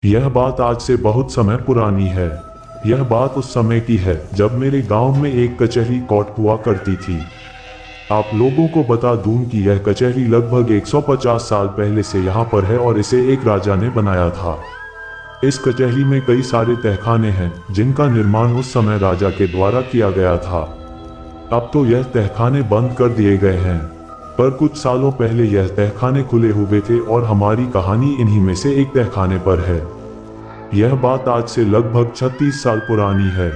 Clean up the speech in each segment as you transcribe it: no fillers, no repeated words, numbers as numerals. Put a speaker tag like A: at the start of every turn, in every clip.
A: यह बात आज से बहुत समय पुरानी है। यह बात उस समय की है जब मेरे गांव में एक कचहरी कोर्ट हुआ करती थी। आप लोगों को बता दूं कि यह कचहरी लगभग 150 साल पहले से यहाँ पर है और इसे एक राजा ने बनाया था। इस कचहरी में कई सारे तहखाने हैं जिनका निर्माण उस समय राजा के द्वारा किया गया था। अब तो यह तहखाने बंद कर दिए गए हैं, पर कुछ सालों पहले यह तहखाने खुले हुए थे और हमारी कहानी इन्हीं में से एक तहखाने पर है। यह बात आज से लगभग 36 साल पुरानी है।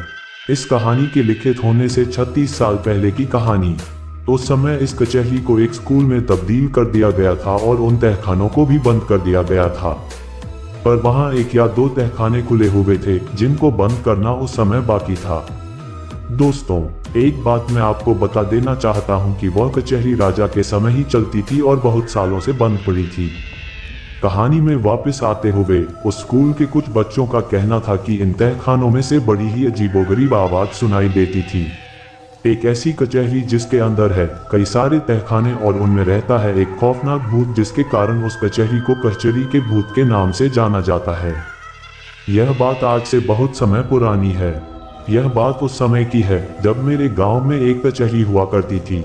A: इस कहानी के लिखित होने से 36 साल पहले की कहानी। उस समय इस कचहरी को एक स्कूल में तब्दील कर दिया गया था और उन तहखानों को भी बंद कर दिया गया था, पर वहां एक या दो तहखाने खुले हुए थे जिनको बंद करना उस समय बाकी था। दोस्तों, एक बात मैं आपको बता देना चाहता हूं कि वह कचहरी राजा के समय ही चलती थी और बहुत सालों से बंद पड़ी थी। कहानी में वापस आते हुए उस स्कूल के कुछ बच्चों का कहना था कि इन तहखानों में से बड़ी ही अजीबोगरीब आवाज सुनाई देती थी। एक ऐसी कचहरी जिसके अंदर है कई सारे तहखाने और उनमें रहता है एक खौफनाक भूत, जिसके कारण उस कचहरी को कचहरी के भूत के नाम से जाना जाता है। यह बात आज से बहुत समय पुरानी है। यह बात उस समय की है जब मेरे गांव में एक कचहरी हुआ करती थी।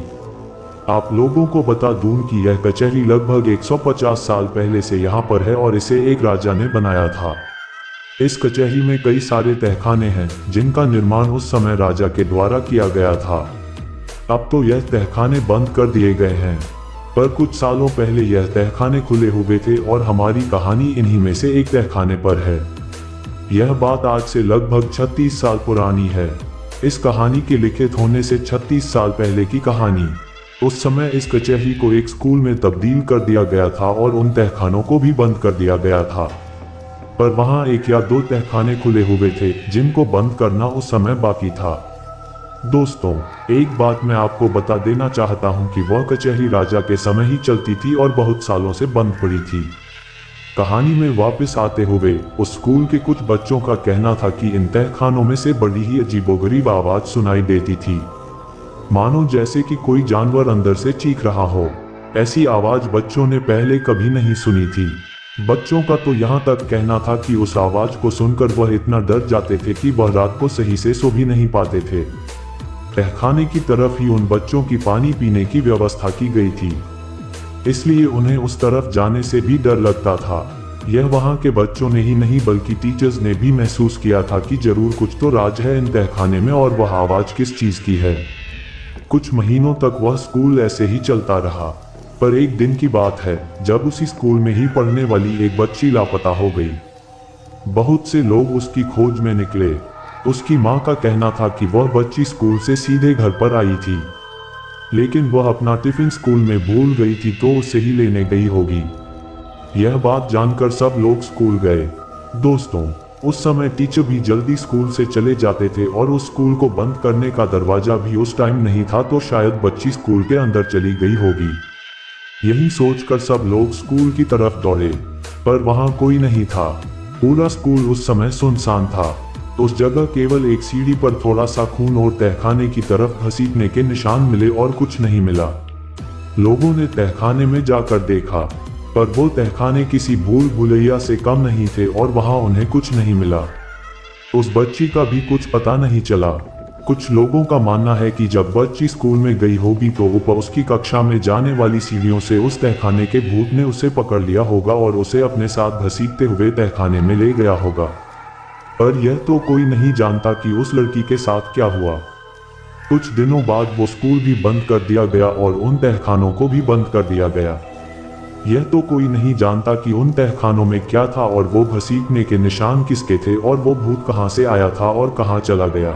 A: आप लोगों को बता दूं कि यह कचहरी लगभग 150 साल पहले से यहाँ पर है और इसे एक राजा ने बनाया था। इस कचहरी में कई सारे तहखाने हैं जिनका निर्माण उस समय राजा के द्वारा किया गया था। अब तो यह तहखाने बंद कर दिए गए हैं, पर कुछ सालों पहले यह तहखाने खुले हुए थे और हमारी कहानी इन्हीं में से एक तहखाने पर है। यह बात आज से लगभग 36 साल पुरानी है। इस कहानी के लिखित होने से 36 साल पहले की कहानी। उस समय इस कचहरी को एक स्कूल में तब्दील कर दिया गया था और उन तहखानों को भी बंद कर दिया गया था, पर वहां एक या दो तहखाने खुले हुए थे जिनको बंद करना उस समय बाकी था। दोस्तों, एक बात मैं आपको बता देना चाहता हूं कि वह कचहरी राजा के समय ही चलती थी और बहुत सालों से बंद पड़ी थी। कहानी में वापस आते हुए उस स्कूल के कुछ बच्चों का कहना था कि इन तहखानों में से बड़ी ही अजीबोगरीब आवाज सुनाई देती थी, मानो जैसे कि कोई जानवर अंदर से चीख रहा हो। ऐसी आवाज बच्चों ने पहले कभी नहीं सुनी थी। बच्चों का तो यहाँ तक कहना था कि उस आवाज को सुनकर वह इतना डर जाते थे कि वह रात को सही से सो भी नहीं पाते थे। तहखाने की तरफ ही उन बच्चों की पानी पीने की व्यवस्था की गई थी, इसलिए उन्हें उस तरफ जाने से भी डर लगता था। यह वहाँ के बच्चों ने ही नहीं बल्कि टीचर्स ने भी महसूस किया था कि जरूर कुछ तो राज है इन तहखाने में, और वह आवाज किस चीज की है। कुछ महीनों तक वह स्कूल ऐसे ही चलता रहा, पर एक दिन की बात है जब उसी स्कूल में ही पढ़ने वाली एक बच्ची लापता हो गई। बहुत से लोग उसकी खोज में निकले। उसकी मां का कहना था कि वह बच्ची स्कूल से सीधे घर पर आई थी, लेकिन वह अपना टिफिन स्कूल में भूल गई थी तो उसे ही लेने गई होगी। यह बात जानकर सब लोग स्कूल गए। दोस्तों, उस समय टीचर भी जल्दी स्कूल से चले जाते थे और उस स्कूल को बंद करने का दरवाजा भी उस टाइम नहीं था, तो शायद बच्ची स्कूल के अंदर चली गई होगी। यही सोचकर सब लोग स्कूल की तरफ दौड़े, पर वहां कोई नहीं था। पूरा स्कूल उस समय सुनसान था। उस जगह केवल एक सीढ़ी पर थोड़ा सा खून और तहखाने की तरफ घसीटने के निशान मिले और कुछ नहीं मिला। लोगों ने तहखाने में जाकर देखा, पर वो तहखाने किसी भूल भुलैया से कम नहीं थे और वहां उन्हें कुछ नहीं मिला। उस बच्ची का भी कुछ पता नहीं चला। कुछ लोगों का मानना है कि जब बच्ची स्कूल में गई होगी तो ऊपर उसकी कक्षा में जाने वाली सीढ़ियों से उस तहखाने के भूत ने उसे पकड़ लिया होगा और उसे अपने साथ घसीटते हुए तहखाने में ले गया होगा। पर यह तो कोई नहीं जानता कि उस लड़की के साथ क्या हुआ। कुछ दिनों बाद वो स्कूल भी बंद कर दिया गया और उन तहखानों को भी बंद कर दिया गया। यह तो कोई नहीं जानता कि उन तहखानों में क्या था और वो घसीटने के निशान किसके थे और वो भूत कहां से आया था और कहां चला गया।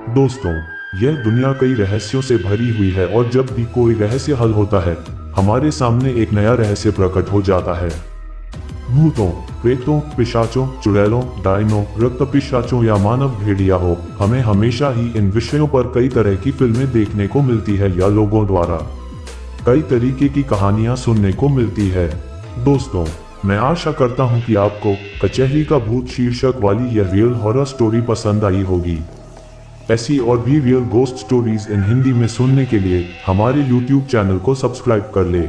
A: दोस्तों, यह दुनिया कई रहस्यों से भरी हुई है और जब भी कोई रहस्य हल होता है हमारे सामने एक नया रहस्य प्रकट हो जाता है। भूतों, प्रेतों, पिशाचों, चुड़ैलों, डायनों, रक्त पिशाचों या मानव भेड़िया हो, हमें हमेशा ही इन विषयों पर कई तरह की फिल्में देखने को मिलती है या लोगों द्वारा कई तरीके की कहानियां सुनने को मिलती है। दोस्तों, मैं आशा करता हूं कि आपको कचहरी का भूत शीर्षक वाली यह रियल हॉरर स्टोरी पसंद आई होगी। ऐसी और भी real ghost stories in Hindi में सुनने के लिए हमारे YouTube चैनल को सब्सक्राइब कर ले।